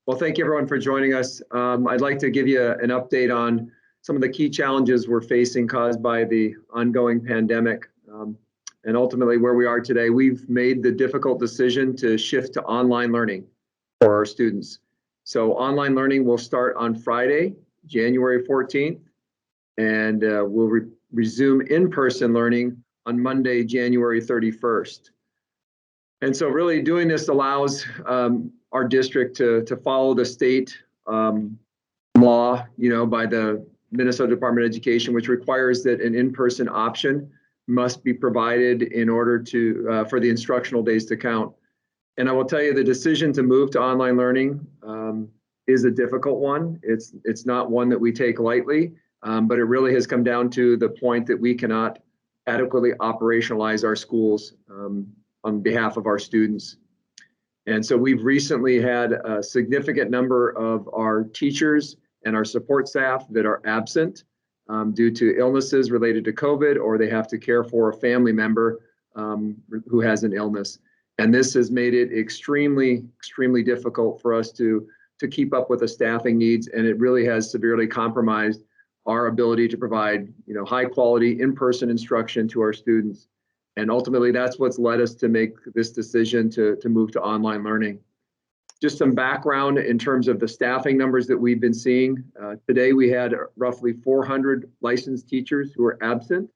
Well, thank you everyone for joining us. I'd like to give you an update on some of the key challenges we're facing caused by the ongoing pandemic, and ultimately where we are today. We've made the difficult decision to shift to online learning for our students. So online learning will start on Friday, January 14th, and we'll resume in-person learning on Monday, January 31st. And so really doing this allows our district to follow the state law, by the Minnesota Department of Education, which requires that an in-person option must be provided in order to for the instructional days to count. And I will tell you, the decision to move to online learning is a difficult one. It's not one that we take lightly, but it really has come down to the point that we cannot adequately operationalize our schools on behalf of our students. And so we've recently had a significant number of our teachers and our support staff that are absent due to illnesses related to COVID, or they have to care for a family member who has an illness. And this has made it extremely, extremely difficult for us to keep up with the staffing needs, and it really has severely compromised our ability to provide, high quality in-person instruction to our students. And ultimately, that's what's led us to make this decision to move to online learning. Just some background in terms of the staffing numbers that we've been seeing. Today, we had roughly 400 licensed teachers who were absent,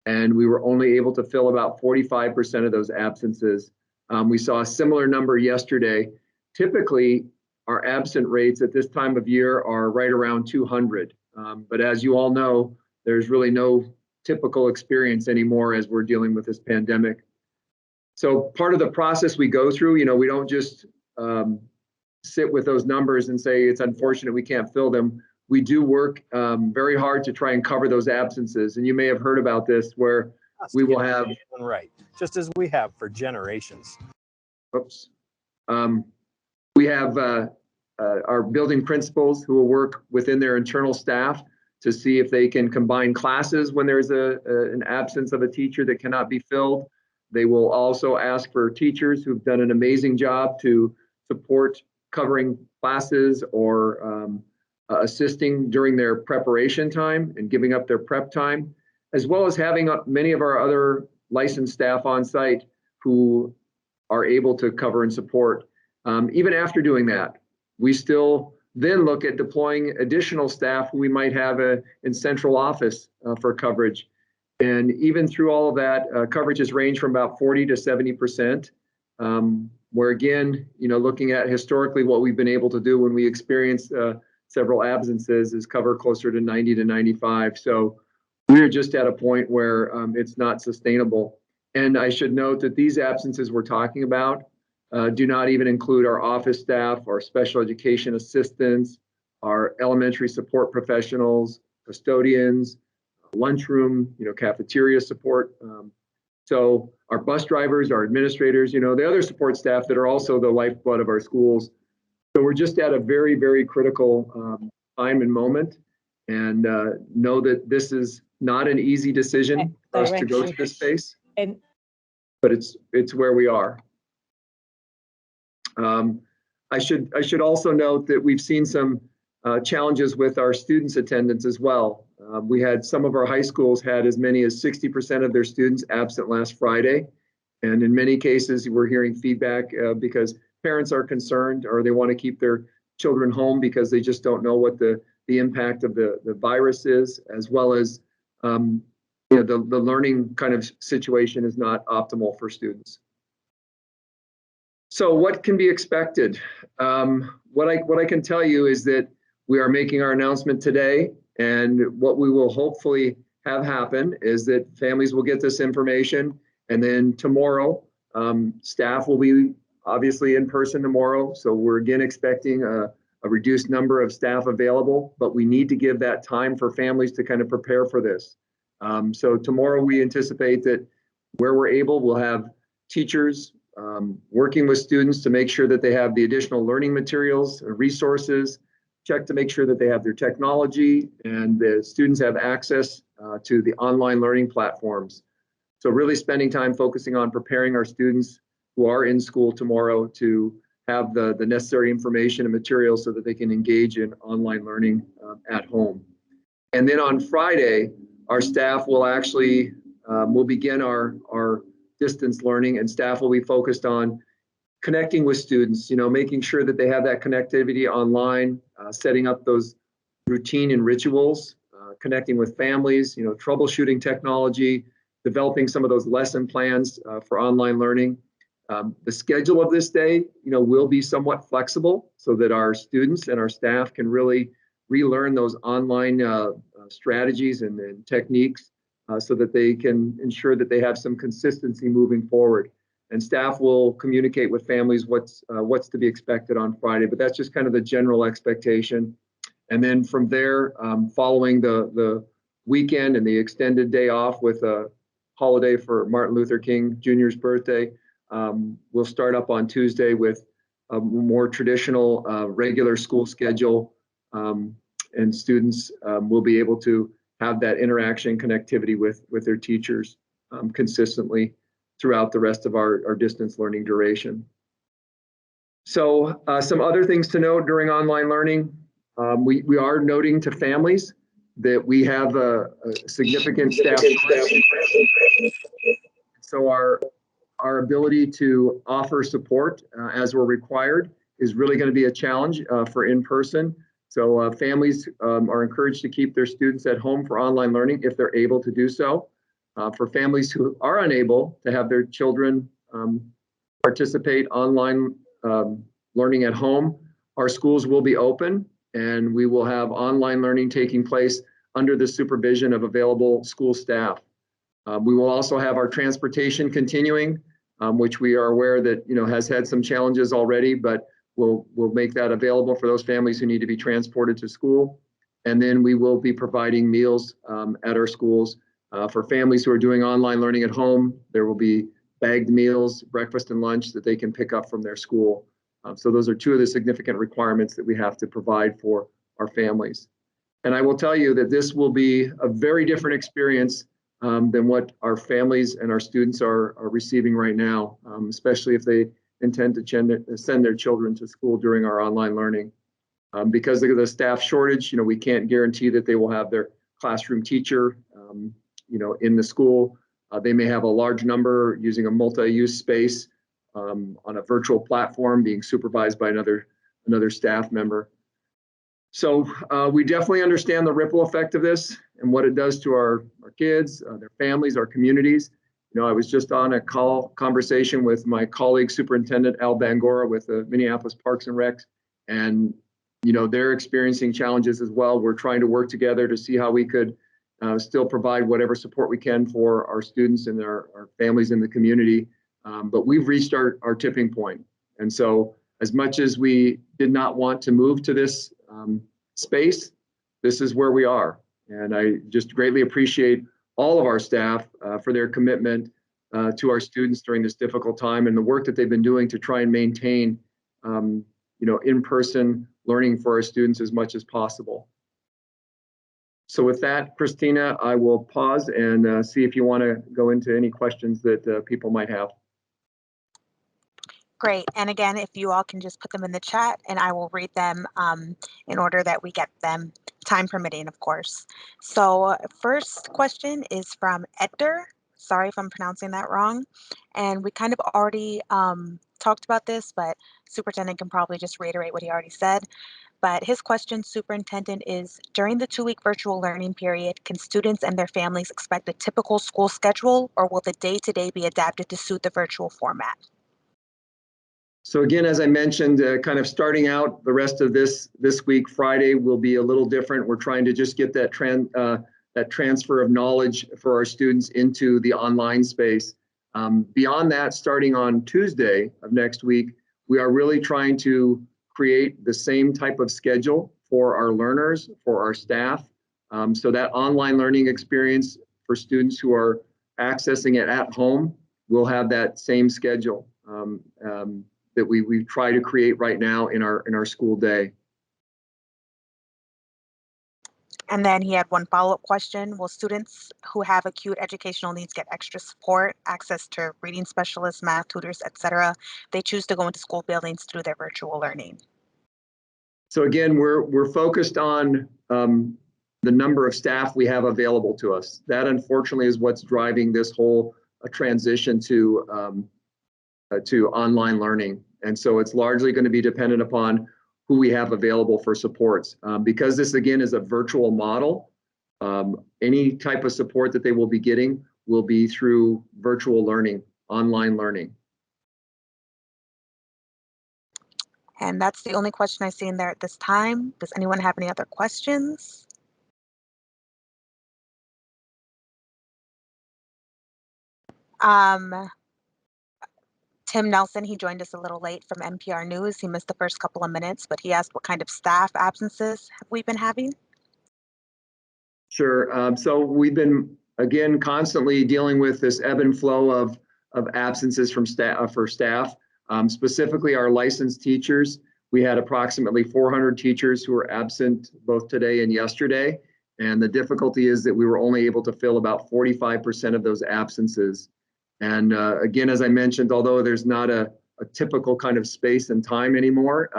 and we were only able to fill about 45% of those absences. We saw a similar number yesterday. Typically, our absent rates at this time of year are right around 200. But as you all know, there's really no typical experience anymore as we're dealing with this pandemic. So part of the process we go through, we don't just sit with those numbers and say it's unfortunate we can't fill them. We do work very hard to try and cover those absences. And you may have heard about this, where we will have right, just as we have for generations. Oops. We have our building principals who will work within their internal staff to see if they can combine classes when there's an absence of a teacher that cannot be filled. They will also ask for teachers who've done an amazing job to support covering classes or assisting during their preparation time and giving up their prep time, as well as having many of our other licensed staff on site who are able to cover and support. Even after doing that, we still then look at deploying additional staff who we might have in central office for coverage. And even through all of that, coverages range from about 40 to 70%, where again, looking at historically what we've been able to do when we experience several absences is cover closer to 90 to 95. So we're just at a point where it's not sustainable. And I should note that these absences we're talking about do not even include our office staff, our special education assistants, our elementary support professionals, custodians, lunchroom, cafeteria support. So our bus drivers, our administrators, the other support staff that are also the lifeblood of our schools. So we're just at a very, very critical time and moment, and know that this is not an easy decision for us to go to this space, but it's where we are. I should also note that we've seen some challenges with our students' attendance as well. We had some of our high schools had as many as 60% of their students absent last Friday. And in many cases, we're hearing feedback because parents are concerned, or they want to keep their children home because they just don't know what the impact of the virus is, as well as the learning kind of situation is not optimal for students. So what can be expected? What I can tell you is that we are making our announcement today, and what we will hopefully have happen is that families will get this information, and then tomorrow, staff will be obviously in person tomorrow. So we're again expecting a reduced number of staff available, but we need to give that time for families to kind of prepare for this. So tomorrow we anticipate that where we're able, we'll have teachers working with students to make sure that they have the additional learning materials, resources, check to make sure that they have their technology and the students have access to the online learning platforms. So really spending time focusing on preparing our students who are in school tomorrow to have the necessary information and materials so that they can engage in online learning at home. And then on Friday, our staff will actually will begin our distance learning, and staff will be focused on connecting with students, making sure that they have that connectivity online, setting up those routine and rituals, connecting with families, troubleshooting technology, developing some of those lesson plans for online learning. The schedule of this day, will be somewhat flexible so that our students and our staff can really relearn those online strategies and techniques so that they can ensure that they have some consistency moving forward. And staff will communicate with families what's to be expected on Friday, but that's just kind of the general expectation. And then from there, following the weekend and the extended day off with a holiday for Martin Luther King Jr.'s birthday, we'll start up on Tuesday with a more traditional regular school schedule, and students will be able to have that interaction connectivity with their teachers consistently throughout the rest of our distance learning duration. So some other things to note during online learning, we are noting to families that we have a significant staff shortage. So our ability to offer support as we're required is really going to be a challenge for in-person. So families are encouraged to keep their students at home for online learning if they're able to do so. For families who are unable to have their children participate online learning at home, our schools will be open and we will have online learning taking place under the supervision of available school staff. We will also have our transportation continuing, which we are aware that has had some challenges already, but we'll make that available for those families who need to be transported to school. And then we will be providing meals at our schools. For families who are doing online learning at home, there will be bagged meals, breakfast and lunch that they can pick up from their school. So those are two of the significant requirements that we have to provide for our families. And I will tell you that this will be a very different experience than what our families and our students are receiving right now, especially if they intend to send their children to school during our online learning. Because of the staff shortage, we can't guarantee that they will have their classroom teacher, in the school. They may have a large number using a multi-use space on a virtual platform being supervised by another staff member. So we definitely understand the ripple effect of this and what it does to our kids, their families, our communities. I was just on a conversation with my colleague, Superintendent Al Bangora with the Minneapolis Parks and Recs, and they're experiencing challenges as well. We're trying to work together to see how we could still provide whatever support we can for our students and our families in the community. But we've reached our tipping point. And so as much as we did not want to move to this space, this is where we are. And I just greatly appreciate all of our staff for their commitment to our students during this difficult time and the work that they've been doing to try and maintain in-person learning for our students as much as possible. So with that, Christina, I will pause and see if you want to go into any questions that people might have. Great. And again, if you all can just put them in the chat and I will read them in order that we get them, time permitting, of course. So first question is from Edgar. Sorry if I'm pronouncing that wrong. And we kind of already talked about this, but Superintendent can probably just reiterate what he already said. But his question, Superintendent, is during the 2-week virtual learning period, can students and their families expect a typical school schedule, or will the day-to-day be adapted to suit the virtual format? So again, as I mentioned, kind of starting out the rest of this week, Friday will be a little different. We're trying to just get that transfer of knowledge for our students into the online space. Beyond that, starting on Tuesday of next week, we are really trying to create the same type of schedule for our learners, for our staff. So that online learning experience for students who are accessing it at home will have that same schedule that we try to create right now in our school day. And then he had one follow-up question. Will students who have acute educational needs get extra support, access to reading specialists, math tutors, etc.? They choose to go into school buildings to do their virtual learning. So again, we're focused on the number of staff we have available to us. That unfortunately is what's driving this whole transition to online learning. And so it's largely going to be dependent upon who we have available for supports. Because this again is a virtual model, any type of support that they will be getting will be through virtual learning, online learning. And that's the only question I see in there at this time. Does anyone have any other questions? Tim Nelson, he joined us a little late from NPR News. He missed the first couple of minutes, but he asked what kind of staff absences have we been having? Sure. So we've been, again, constantly dealing with this ebb and flow of absences from staff for staff. Specifically, our licensed teachers. We had approximately 400 teachers who were absent both today and yesterday. And the difficulty is that we were only able to fill about 45% of those absences. And again, as I mentioned, although there's not a typical kind of space and time anymore,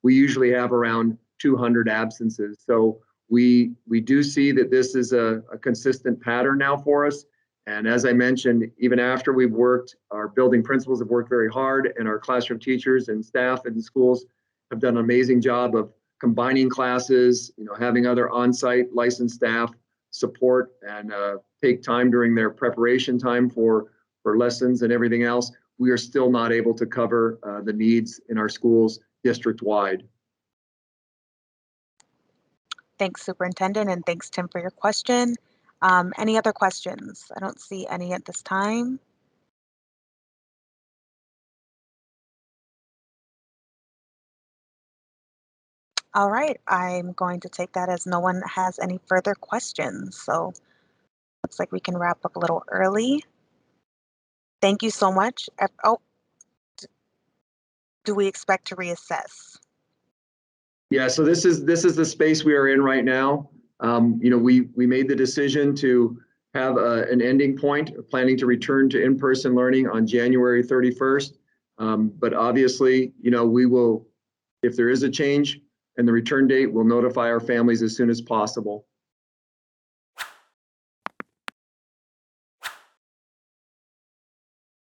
we usually have around 200 absences. So we do see that this is a consistent pattern now for us. And as I mentioned, even after we've worked, our building principals have worked very hard, and our classroom teachers and staff in schools have done an amazing job of combining classes, having other on-site licensed staff support and take time during their preparation time for lessons and everything else. We are still not able to cover the needs in our schools district-wide. Thanks, Superintendent, and thanks, Tim, for your question. Any other questions? I don't see any at this time. All right, I'm going to take that as no one has any further questions. So looks like we can wrap up a little early. Thank you so much. Oh, do we expect to reassess? Yeah, so this is the space we are in right now. We made the decision to have an ending point, planning to return to in-person learning on January 31st. But obviously, we will, if there is a change in the return date, we'll notify our families as soon as possible.